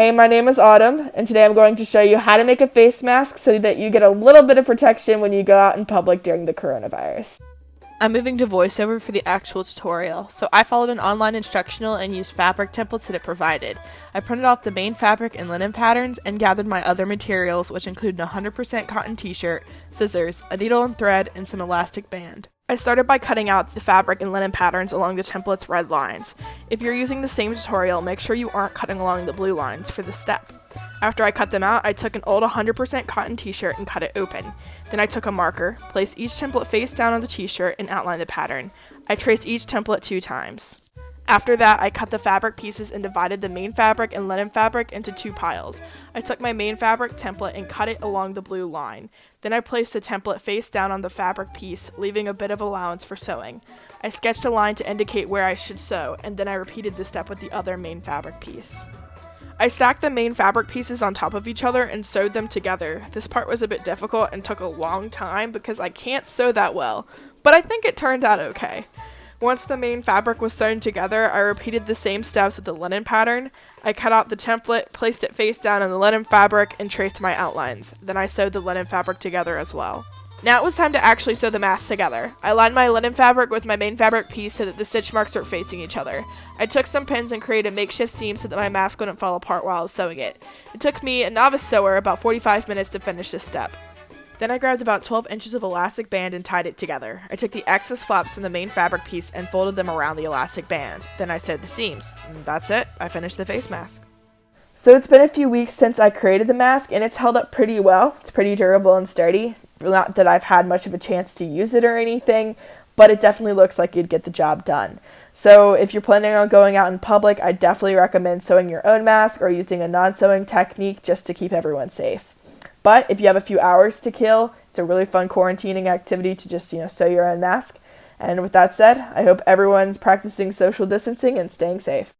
Hey, my name is Autumn, and today I'm going to show you how to make a face mask so that you get a little bit of protection when you go out in public during the coronavirus. I'm moving to VoiceOver for the actual tutorial, so I followed an online instructional and used fabric templates that it provided. I printed off the main fabric and linen patterns and gathered my other materials, which include a 100% cotton t-shirt, scissors, a needle and thread, and some elastic band. I started by cutting out the fabric and linen patterns along the template's red lines. If you're using the same tutorial, make sure you aren't cutting along the blue lines for this step. After I cut them out, I took an old 100% cotton t-shirt and cut it open. Then I took a marker, placed each template face down on the t-shirt, and outlined the pattern. I traced each template 2 times. After that, I cut the fabric pieces and divided the main fabric and linen fabric into 2 piles. I took my main fabric template and cut it along the blue line. Then I placed the template face down on the fabric piece, leaving a bit of allowance for sewing. I sketched a line to indicate where I should sew, and then I repeated this step with the other main fabric piece. I stacked the main fabric pieces on top of each other and sewed them together. This part was a bit difficult and took a long time because I can't sew that well, but I think it turned out okay. Once the main fabric was sewn together, I repeated the same steps with the linen pattern. I cut out the template, placed it face down on the linen fabric, and traced my outlines. Then I sewed the linen fabric together as well. Now it was time to actually sew the mask together. I lined my linen fabric with my main fabric piece so that the stitch marks were facing each other. I took some pins and created a makeshift seam so that my mask wouldn't fall apart while I was sewing it. It took me, a novice sewer, about 45 minutes to finish this step. Then I grabbed about 12 inches of elastic band and tied it together. I took the excess flaps from the main fabric piece and folded them around the elastic band. Then I sewed the seams. And that's it. I finished the face mask. So it's been a few weeks since I created the mask, and it's held up pretty well. It's pretty durable and sturdy. Not that I've had much of a chance to use it or anything, but it definitely looks like you'd get the job done. So if you're planning on going out in public, I definitely recommend sewing your own mask or using a non-sewing technique just to keep everyone safe. But if you have a few hours to kill, it's a really fun quarantining activity to just, sew your own mask. And with that said, I hope everyone's practicing social distancing and staying safe.